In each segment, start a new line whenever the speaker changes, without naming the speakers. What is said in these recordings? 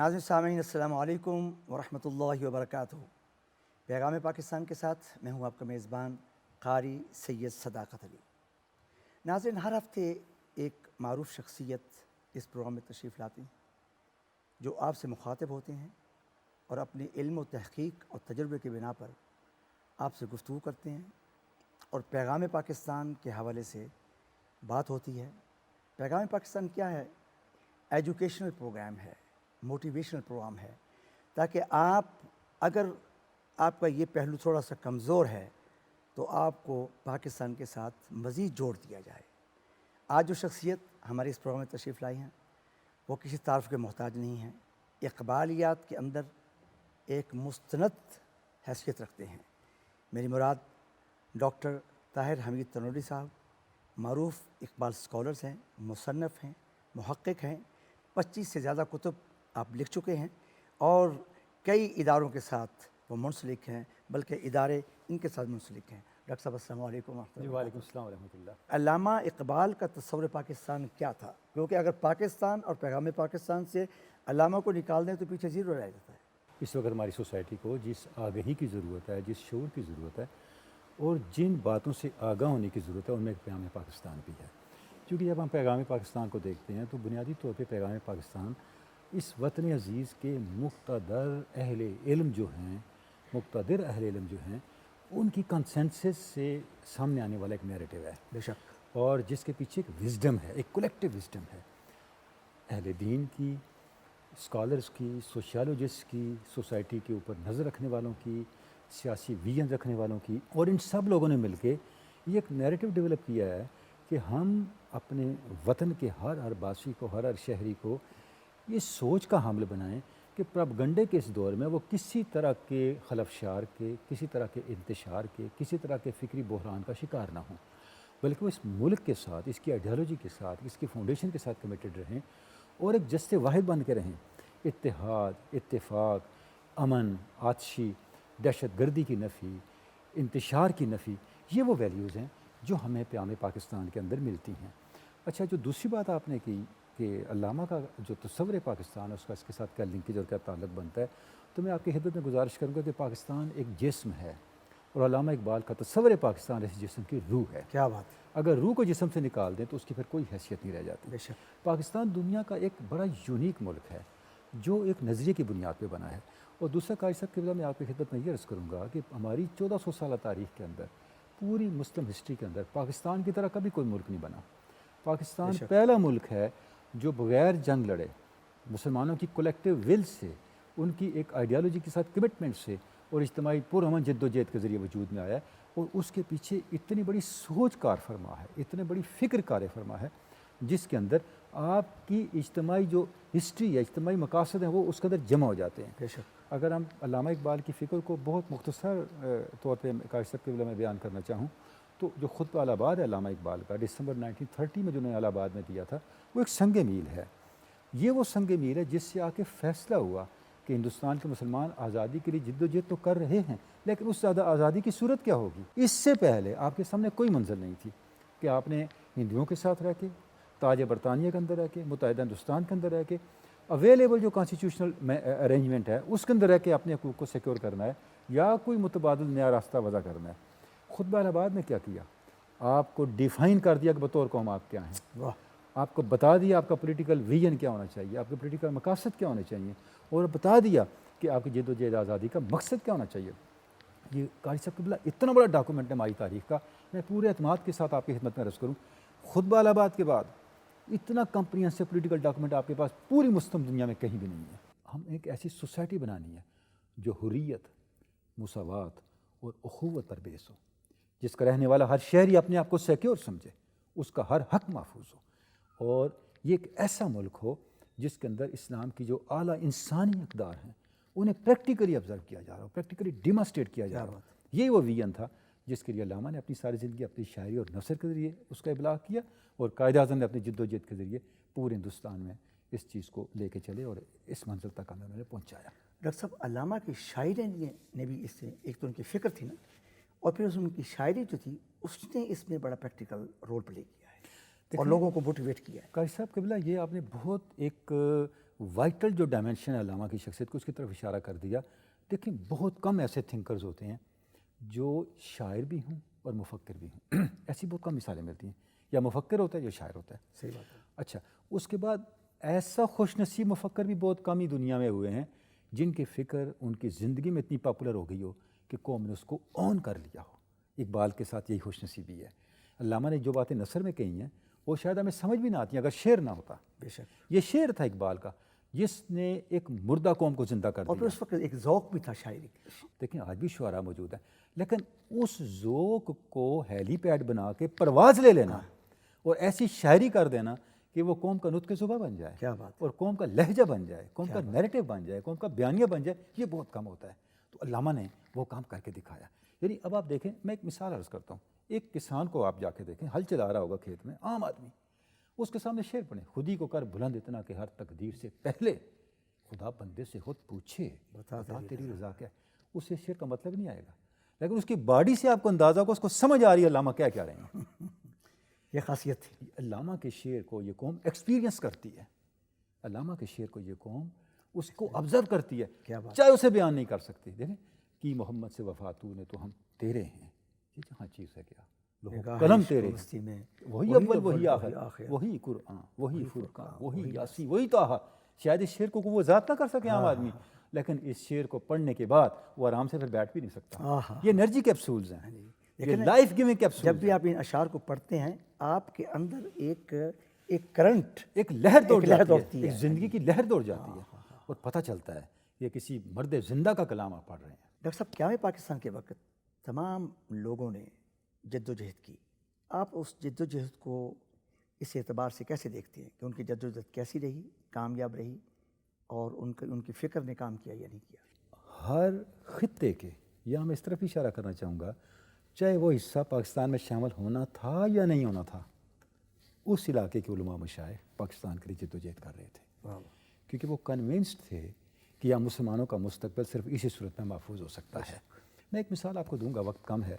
ناظرین سامعین السلام علیکم ورحمۃ اللہ وبرکاتہ۔ پیغام پاکستان کے ساتھ میں ہوں آپ کا میزبان قاری سید صداقت علی۔ ناظرین، ہر ہفتے ایک معروف شخصیت اس پروگرام میں تشریف لاتے ہیں جو آپ سے مخاطب ہوتے ہیں اور اپنے علم و تحقیق اور تجربے کے بنا پر آپ سے گفتگو کرتے ہیں اور پیغام پاکستان کے حوالے سے بات ہوتی ہے۔ پیغام پاکستان کیا ہے؟ ایجوکیشنل پروگرام ہے، موٹیویشنل پروگرام ہے، تاکہ اگر آپ کا یہ پہلو تھوڑا سا کمزور ہے تو آپ کو پاکستان کے ساتھ مزید جوڑ دیا جائے۔ آج جو شخصیت ہمارے اس پروگرام میں تشریف لائی ہیں وہ کسی تعارف کے محتاج نہیں ہیں، اقبالیات کے اندر ایک مستند حیثیت رکھتے ہیں۔ میری مراد ڈاکٹر طاہر حمید تنوری صاحب معروف اقبال اسکالرز ہیں، مصنف ہیں، محقق ہیں، 25 سے زیادہ کتب آپ لکھ چکے ہیں اور کئی اداروں کے ساتھ وہ منسلک ہیں، بلکہ ادارے ان کے ساتھ منسلک ہیں۔ ڈاکٹر صاحب السلام علیکم ورحمۃ اللہ۔
وعلیکم السلام ورحمۃ اللہ۔
علامہ اقبال کا تصور پاکستان کیا تھا؟ کیونکہ اگر پاکستان اور پیغام پاکستان سے علامہ کو نکال دیں تو پیچھے زیرو رہ جاتا ہے۔
اس وقت ہماری سوسائٹی کو جس آگہی کی ضرورت ہے، جس شعور کی ضرورت ہے اور جن باتوں سے آگاہ ہونے کی ضرورت ہے، ان میں پیغام پاکستان بھی ہے۔ کیونکہ جب ہم پیغام پاکستان کو دیکھتے ہیں تو بنیادی طور پہ پیغام پاکستان اس وطن عزیز کے مقتدر اہل علم جو ہیں، ان کی کنسنسس سے سامنے آنے والا ایک نیریٹو ہے،
بے شک،
اور جس کے پیچھے ایک وزڈم ہے، ایک کولیکٹیو وزڈم ہے، اہل دین کی، اسکالرز کی، سوشیالوجسٹ کی، سوسائٹی کے اوپر نظر رکھنے والوں کی، سیاسی ویژن رکھنے والوں کی، اور ان سب لوگوں نے مل کے یہ ایک نیریٹو ڈیولپ کیا ہے کہ ہم اپنے وطن کے ہر باسی کو، ہر شہری کو یہ سوچ کا حامل بنائیں کہ پروپیگنڈے کے اس دور میں وہ کسی طرح کے خلفشار کے، کسی طرح کے انتشار کے، کسی طرح کے فکری بحران کا شکار نہ ہوں، بلکہ وہ اس ملک کے ساتھ، اس کی آئیڈیالوجی کے ساتھ، اس کی فاؤنڈیشن کے ساتھ کمیٹڈ رہیں اور ایک جست واحد بن کے رہیں۔ اتحاد، اتفاق، امن، آتشی، دہشت گردی کی نفی، انتشار کی نفی، یہ وہ ویلیوز ہیں جو ہمیں پیغام پاکستان کے اندر ملتی ہیں۔ اچھا، جو دوسری بات آپ نے کی کہ علامہ کا جو تصور پاکستان ہے اس کا اس کے ساتھ کیا لنکیج اور کیا تعلق بنتا ہے، تو میں آپ کی خدمت میں گزارش کروں گا کہ پاکستان ایک جسم ہے اور علامہ اقبال کا تصور پاکستان اس جسم کی روح ہے۔
کیا بات ہے!
اگر روح کو جسم سے نکال دیں تو اس کی پھر کوئی حیثیت نہیں رہ جاتی۔
بے شک،
پاکستان دنیا کا ایک بڑا یونیک ملک ہے جو ایک نظریے کی بنیاد پہ بنا ہے۔ اور دوسرا قاری صاحب کے میں آپ کی خدمت میں یہ عرض کروں گا کہ ہماری 1400 سالہ تاریخ کے اندر، پوری مسلم ہسٹری کے اندر پاکستان کی طرح کبھی کوئی ملک نہیں بنا۔ پاکستان پہلا ملک ہے جو بغیر جنگ لڑے، مسلمانوں کی کولیکٹیو ول سے، ان کی ایک آئیڈیالوجی کے ساتھ کمٹمنٹ سے اور اجتماعی پرامن جد و جہد کے ذریعے وجود میں آیا ہے، اور اس کے پیچھے اتنی بڑی سوچ کار فرما ہے، اتنی بڑی فکر کار فرما ہے، جس کے اندر آپ کی اجتماعی جو ہسٹری ہے، اجتماعی مقاصد ہیں، وہ اس کے اندر جمع ہو جاتے ہیں۔
بے شک،
اگر ہم علامہ اقبال کی فکر کو بہت مختصر طور پہ قاری صاحب کے میں بیان کرنا چاہوں تو جو خطبہ الہ آباد ہے علامہ اقبال کا دسمبر 1930 میں جو انہوں نے الہ آباد میں دیا تھا، وہ ایک سنگ میل ہے۔ یہ وہ سنگ میل ہے جس سے آ کے فیصلہ ہوا کہ ہندوستان کے مسلمان آزادی کے لیے جد و جہد تو کر رہے ہیں، لیکن اس زیادہ آزادی کی صورت کیا ہوگی؟ اس سے پہلے آپ کے سامنے کوئی منظر نہیں تھی کہ آپ نے ہندوؤں کے ساتھ رہ کے، تاج برطانیہ کے اندر رہ کے، متحدہ ہندوستان کے اندر رہ کے، اویلیبل جو کانسٹیٹیوشنل ارینجمنٹ ہے اس کے اندر رہ کے اپنے حقوق کو سیکیور کرنا ہے، یا کوئی متبادل نیا راستہ وضع کرنا ہے۔ خطبہ الہ آباد نے کیا کیا؟ آپ کو ڈیفائن کر دیا کہ بطور قوم آپ کیا ہیں،
واہ،
آپ کو بتا دیا آپ کا پولیٹیکل ویژن کیا ہونا چاہیے، آپ کے پولیٹیکل مقاصد کیا ہونے چاہیے، اور بتا دیا کہ آپ کی جد و جہد آزادی کا مقصد کیا ہونا چاہیے۔ یہ قاری صاحب قبلہ اتنا بڑا ڈاکومنٹ ہے ہماری تاریخ کا، میں پورے اعتماد کے ساتھ آپ کی خدمت میں عرض کروں، خطبہ الہ آباد کے بعد اتنا کمپریہنسو پولیٹیکل ڈاکومنٹ آپ کے پاس پوری مسلم دنیا میں کہیں بھی نہیں ہے۔ ہم ایک ایسی سوسائٹی بنانی ہے جو حریت، مساوات اور اخوت پر بیس ہو، جس کا رہنے والا ہر شہری اپنے آپ کو سیکیور سمجھے، اس کا ہر حق محفوظ ہو، اور یہ ایک ایسا ملک ہو جس کے اندر اسلام کی جو اعلیٰ انسانی اقدار ہیں انہیں پریکٹیکلی آبزرو کیا جا رہا ہو، پریکٹیکلی ڈیمانسٹریٹ کیا جا رہا ہو۔ یہی وہ ویژن تھا جس کے لیے علامہ نے اپنی ساری زندگی اپنی شاعری اور نثر کے ذریعے اس کا ابلاغ کیا، اور قائد اعظم نے اپنی جد و جہد کے ذریعے پورے ہندوستان میں اس چیز کو لے کے چلے اور اس منزل تک ہمیں انہوں نے پہنچایا۔
ڈاکٹر صاحب علامہ کی شاعری نے بھی اس سے، ایک تو ان کی فکر تھی نا، اور پھر ان کی شاعری جو تھی اس نے اس میں بڑا پریکٹیکل رول پلے کیا ہے اور لوگوں کو موٹیویٹ کیا ہے۔
قاری صاحب قبلہ یہ آپ نے بہت ایک وائٹل جو ڈائمنشن ہے علامہ کی شخصیت کو، اس کی طرف اشارہ کر دیا. دیکھیں بہت کم ایسے تھنکرز ہوتے ہیں جو شاعر بھی ہوں اور مفکر بھی ہوں. ایسی بہت کم مثالیں ملتی ہیں، یا مفکر ہوتا ہے یا شاعر ہوتا ہے.
صحیح بات ہے.
اچھا، اس کے بعد ایسا خوش نصیب مفکر بھی بہت کم ہی دنیا میں ہوئے ہیں جن کی فکر ان کی زندگی میں اتنی پاپولر ہو گئی ہو کہ قوم نے اس کو اون کر لیا ہو. اقبال کے ساتھ یہی خوش نصیبی ہے. علامہ نے جو باتیں نثر میں کہی ہیں وہ شاید ہمیں سمجھ بھی نہ آتی ہیں اگر شعر نہ ہوتا.
بے شک.
یہ شعر تھا اقبال کا جس نے ایک مردہ قوم کو زندہ کر
اور پھر
دیا.
اس وقت ایک ذوق بھی تھا شاعری کا.
دیکھیں آج بھی شعراء موجود ہیں، لیکن اس ذوق کو ہیلی پیڈ بنا کے پرواز لے لینا اور ایسی شاعری کر دینا کہ وہ قوم کا نطق زباں بن جائے،
کیا بات ہے.
اور قوم کا لہجہ بن جائے، قوم کا نیریٹو بن جائے، قوم کا بیانیہ بن جائے، یہ بہت کم ہوتا ہے. تو علامہ نے وہ کام کر کے دکھایا. یعنی اب آپ دیکھیں، میں ایک مثال عرض کرتا ہوں. ایک کسان کو آپ جا کے دیکھیں، ہل چلا رہا ہوگا کھیت میں، عام آدمی، اس کے سامنے شعر پڑھیں، خودی کو کر بلند اتنا کہ ہر تقدیر سے پہلے خدا بندے سے خود پوچھے بتا تیری رضا کیا ہے. اس سے شعر کا مطلب نہیں آئے گا، لیکن اس کی باڈی سے آپ کو اندازہ ہوگا، اس کو سمجھ آ رہی ہے علامہ کیا رہے ہیں.
یہ خاصیت تھی
علامہ کے شعر کو یہ قوم ایکسپیرینس کرتی ہے. علامہ کے شعر کو یہ قوم اس کو آبزرو کرتی ہے،
کیا بات.
چاہے اسے بیان نہیں کر سکتی. دیکھیں کہ محمد سے وفاتو نے تو ہم تیرے ہیں، یہ جہاں چیز ہے کیا قلم تیرے ہیں. وہی اول وہی آخر، وہی قرآن وہی فرقان وہی یاسین وہی طٰہٰ. شاید اس شعر کو وہ ذات نہ کر سکے عام آدمی، لیکن اس شعر کو پڑھنے کے بعد وہ آرام سے پھر بیٹھ بھی نہیں سکتا. یہ انرجی کیپسولز ہیں، یہ لائف گیونگ کیپسولز.
جب بھی آپ ان اشعار کو پڑھتے ہیں آپ کے اندر ایک کرنٹ،
ایک لہر دوڑ جاتی ہے، ایک زندگی کی لہر دوڑ جاتی ہے، اور پتہ چلتا ہے یہ کسی مرد زندہ کا کلام آپ پڑھ رہے ہیں.
ڈاکٹر صاحب قیام پاکستان کے وقت تمام لوگوں نے جد و جہد کی. آپ اس جد و جہد کو اس اعتبار سے کیسے دیکھتے ہیں کہ ان کی جد و جہد کیسی رہی، کامیاب رہی، اور ان کی فکر نے کام کیا یا نہیں کیا؟
ہر خطے کے، یا میں اس طرف اشارہ کرنا چاہوں گا، چاہے وہ حصہ پاکستان میں شامل ہونا تھا یا نہیں ہونا تھا، اس علاقے کے علماء مشائخ پاکستان کے لیے جد و جہد کر رہے تھے، کیونکہ وہ کنونسڈ تھے کہ یا مسلمانوں کا مستقبل صرف اسی صورت میں محفوظ ہو سکتا ہے. میں ایک مثال آپ کو دوں گا، وقت کم ہے.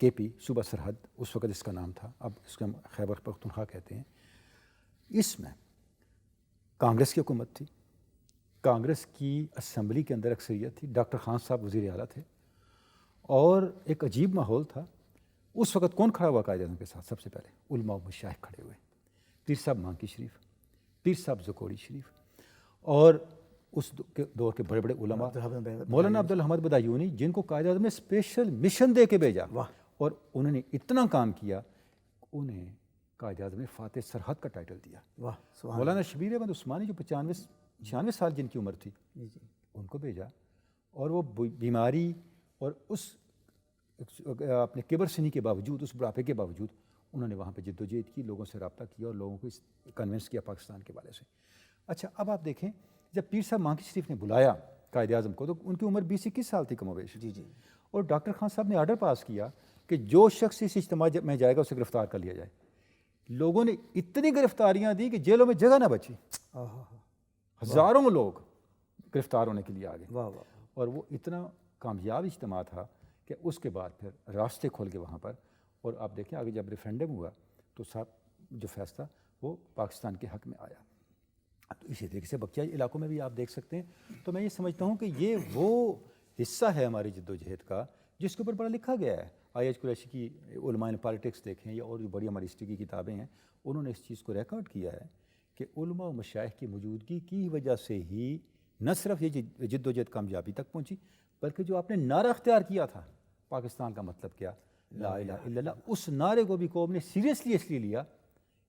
کے پی صوبہ سرحد اس وقت اس کا نام تھا، اب اس کا خیبر پختونخوا کہتے ہیں. اس میں کانگریس کی حکومت تھی، کانگریس کی اسمبلی کے اندر اکثریت تھی، ڈاکٹر خان صاحب وزیر اعلیٰ تھے، اور ایک عجیب ماحول تھا. اس وقت کون کھڑا ہوا قائد اعظم کے ساتھ؟ سب سے پہلے علماء و مشائخ کھڑے ہوئے، پیر صاحب مانکی شریف، پیر صاحب زکوری شریف، اور اس دور کے بڑے بڑے علماء، مولانا عبدالحمد بدایونی، جن کو قائد اعظم نے اسپیشل مشن دے کے بھیجا، اور انہوں نے اتنا کام کیا، انہیں قائد اعظم نے فاتح سرحد کا ٹائٹل دیا. مولانا شبیر احمد عثمانی جو 96 سال جن کی عمر تھی، ان کو بھیجا، اور وہ بیماری اور اس اپنے کبر سنی کے باوجود، اس بڑھاپے کے باوجود، انہوں نے وہاں پہ جد و جہد کی، لوگوں سے رابطہ کیا اور لوگوں کو کنونس کیا پاکستان کے والے سے. اچھا، اب آپ دیکھیں جب پیر صاحب مانکی شریف نے بلایا قائد اعظم کو تو ان کی عمر 20-21 سال تھی کم و بیش. اور ڈاکٹر خان صاحب نے آرڈر پاس کیا کہ جو شخص اس اجتماع میں جائے گا اسے گرفتار کر لیا جائے. لوگوں نے اتنی گرفتاریاں دی کہ جیلوں میں جگہ نہ بچی، ہزاروں لوگ گرفتار ہونے کے لیے آ گئے. اور وہ اتنا کامیاب اجتماع تھا کہ اس کے بعد پھر راستے کھول گئے وہاں پر. اور آپ دیکھیں آگے جب ریفرینڈم ہوا تو صاحب جو فیصلہ وہ پاکستان کے حق میں آیا. تو اسی طریقے سے بقیہ علاقوں میں بھی آپ دیکھ سکتے ہیں. تو میں یہ سمجھتا ہوں کہ یہ وہ حصہ ہے ہماری جد و جہد کا جس کے اوپر بڑا لکھا گیا ہے. آئی ایچ قریشی کی علماء پالیٹکس دیکھیں یا اور جو بڑی ہماری ہسٹری کی کتابیں ہیں، انہوں نے اس چیز کو ریکارڈ کیا ہے کہ علماء و مشائخ کی موجودگی کی وجہ سے ہی نہ صرف یہ جد و جہد کامیابی تک پہنچی، بلکہ جو آپ نے نعرہ اختیار کیا تھا پاکستان کا مطلب کیا، لا الہ الا اللہ، اس نعرے کو بھی قوم نے سیریسلی اس لیے لیا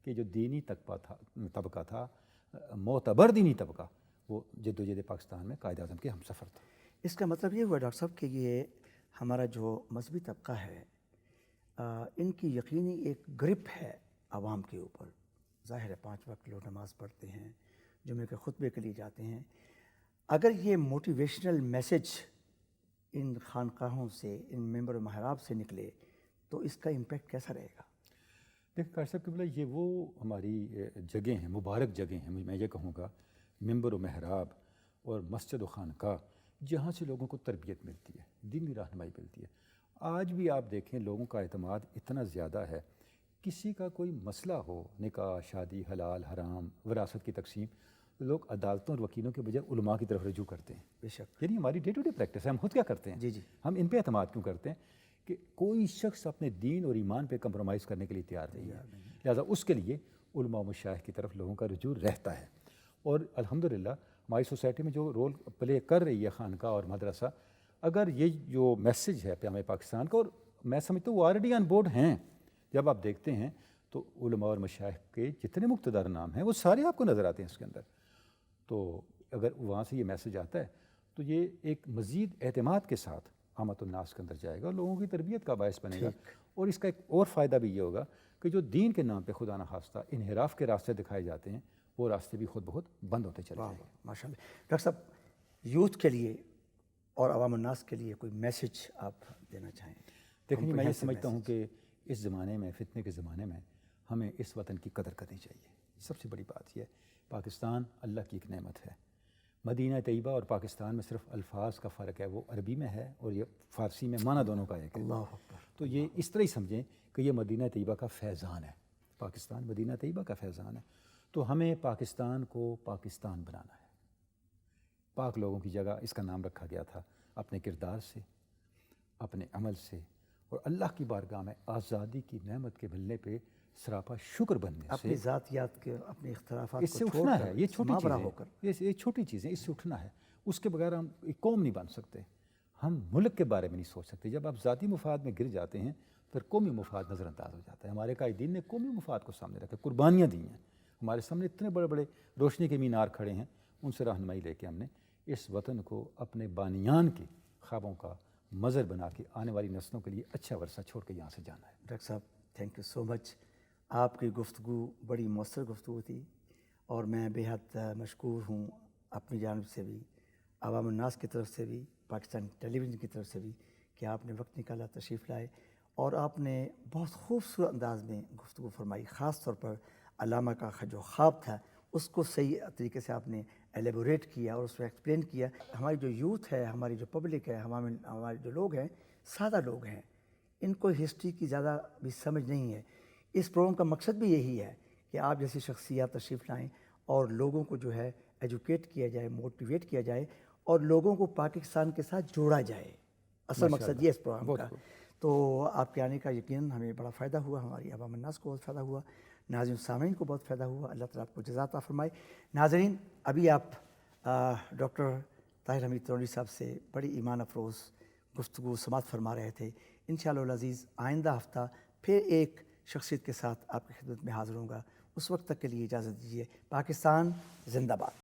کہ جو دینی طبقہ تھا، معتبر دینی طبقہ، وہ جد و جہد پاکستان میں قائد اعظم کے ہم سفر تھا.
اس کا مطلب یہ ہوا ڈاکٹر صاحب کہ یہ ہمارا جو مذہبی طبقہ ہے، ان کی یقینی ایک گرپ ہے عوام کے اوپر. ظاہر ہے 5 وقت لوگ نماز پڑھتے ہیں، جمعے کے خطبے کے لیے جاتے ہیں. اگر یہ موٹیویشنل میسج ان خانقاہوں سے، ان ممبر و محراب سے نکلے تو اس کا امپیکٹ کیسا رہے گا؟
دیکھ قاری صاحب قبلہ، یہ وہ ہماری جگہیں ہیں، مبارک جگہیں ہیں، میں یہ کہوں گا ممبر و محراب اور مسجد و خانقاہ، جہاں سے لوگوں کو تربیت ملتی ہے، دینی رہنمائی ملتی ہے. آج بھی آپ دیکھیں لوگوں کا اعتماد اتنا زیادہ ہے، کسی کا کوئی مسئلہ ہو، نکاح، شادی، حلال، حرام، وراثت کی تقسیم، لوگ عدالتوں اور وکیلوں کے بجائے علماء کی طرف رجوع کرتے ہیں.
بے شک.
یعنی ہماری ڈے ٹو ڈے پریکٹس ہے. ہم خود کیا کرتے ہیں؟
جی جی.
ہم ان پہ اعتماد کیوں کرتے ہیں کہ کوئی شخص اپنے دین اور ایمان پہ کمپرومائز کرنے کے لیے تیار نہیں ہے. لہٰذا اس کے لیے علماء و مشائخ کی طرف لوگوں کا رجوع رہتا ہے. اور الحمدللہ ہماری سوسائٹی میں جو رول پلے کر رہی ہے خانقاہ اور مدرسہ، اگر یہ جو میسج ہے پیام پاکستان کا، اور میں سمجھتا ہوں وہ آلریڈی آن بورڈ ہیں. جب آپ دیکھتے ہیں تو علماء اور مشائخ کے جتنے مقتدر نام ہیں وہ سارے آپ کو نظر آتے ہیں اس کے اندر. تو اگر وہاں سے یہ میسج آتا ہے تو یہ ایک مزید اعتماد کے ساتھ عامت الناس کے اندر جائے گا اور لوگوں کی تربیت کا باعث بنے گا. اور اس کا ایک اور فائدہ بھی یہ ہوگا کہ جو دین کے نام پہ خدا نخواستہ انحراف کے راستے دکھائے جاتے ہیں وہ راستے بھی خود بخود بند ہوتے چلے جائیں گے.
ماشاء اللہ. ڈاکٹر صاحب، یوتھ کے لیے اور عوام الناس کے لیے کوئی میسج آپ دینا چاہیں؟
دیکھیں، میں یہ سمجھتا ہوں کہ اس زمانے میں، فتنے کے زمانے میں، ہمیں اس وطن کی قدر کرنی چاہیے. سب سے بڑی بات یہ ہے، پاکستان اللہ کی ایک نعمت ہے. مدینہ طیبہ اور پاکستان میں صرف الفاظ کا فرق ہے، وہ عربی میں ہے اور یہ فارسی میں، معنی دونوں کا ایک ہے.
اللہ اکبر.
تو یہ اس طرح ہی سمجھیں کہ یہ مدینہ طیبہ کا فیضان ہے. پاکستان مدینہ طیبہ کا فیضان ہے. تو ہمیں پاکستان کو پاکستان بنانا ہے. پاک لوگوں کی جگہ اس کا نام رکھا گیا تھا اپنے کردار سے، اپنے عمل سے، اور اللہ کی بارگاہ میں آزادی کی نعمت کے ملنے پہ سراپا شکر بننے سے،
اپنی ذاتیات کے، اپنے اختلافات
اس سے
کو چھوڑ
اٹھنا
کر
ہے. یہ چھوٹی
مابرا
چیزیں
ہو کر.
یہ چھوٹی چیزیں، اس سے اٹھنا ہے. اس کے بغیر ہم ایک قوم نہیں بن سکتے. ہم ملک کے بارے میں نہیں سوچ سکتے. جب آپ ذاتی مفاد میں گر جاتے ہیں پھر قومی مفاد نظر انداز ہو جاتا ہے. ہمارے قائدین نے قومی مفاد کو سامنے رکھا، قربانیاں دی ہیں. ہمارے سامنے اتنے بڑے بڑے روشنی کے مینار کھڑے ہیں، ان سے رہنمائی لے کے ہم نے اس وطن کو اپنے بانیان کے خوابوں کا مظہر بنا کے آنے والی نسلوں کے لیے اچھا ورثہ چھوڑ کے یہاں سے جانا ہے.
ڈاکٹر صاحب، تھینک یو سو مچ. آپ کی گفتگو بڑی مؤثر گفتگو تھی اور میں بے حد مشکور ہوں اپنی جانب سے بھی، عوام الناس کی طرف سے بھی، پاکستان ٹیلی ویژن کی طرف سے بھی، کہ آپ نے وقت نکالا، تشریف لائے اور آپ نے بہت خوبصورت انداز میں گفتگو فرمائی. خاص طور پر علامہ کا جو خواب تھا اس کو صحیح طریقے سے آپ نے ایلیبوریٹ کیا اور اس کو ایکسپلین کیا. ہماری جو یوتھ ہے، ہماری جو پبلک ہے، ہمارے جو لوگ ہیں، سادہ لوگ ہیں، ان کو ہسٹری کی زیادہ بھی سمجھ نہیں ہے. اس پروگرام کا مقصد بھی یہی ہے کہ آپ جیسی شخصیات تشریف لائیں اور لوگوں کو جو ہے ایجوکیٹ کیا جائے، موٹیویٹ کیا جائے اور لوگوں کو پاکستان کے ساتھ جوڑا جائے. اصل مقصد یہ اس پروگرام کا. تو آپ کے آنے کا یقیناً ہمیں بڑا فائدہ ہوا، ہماری عوام الناس کو بہت فائدہ ہوا، ناظرین سامعین کو بہت فائدہ ہوا. اللہ تعالیٰ آپ کو جزا عطا فرمائے. ناظرین، ابھی آپ ڈاکٹر طاہر حمید ترونی صاحب سے بڑی ایمان افروز گفتگو سماعت فرما رہے تھے. انشاءاللہ العزیز آئندہ ہفتہ پھر ایک شخصیت کے ساتھ آپ کی خدمت میں حاضر ہوں گا. اس وقت تک کے لیے اجازت دیجیے. پاکستان زندہ باد.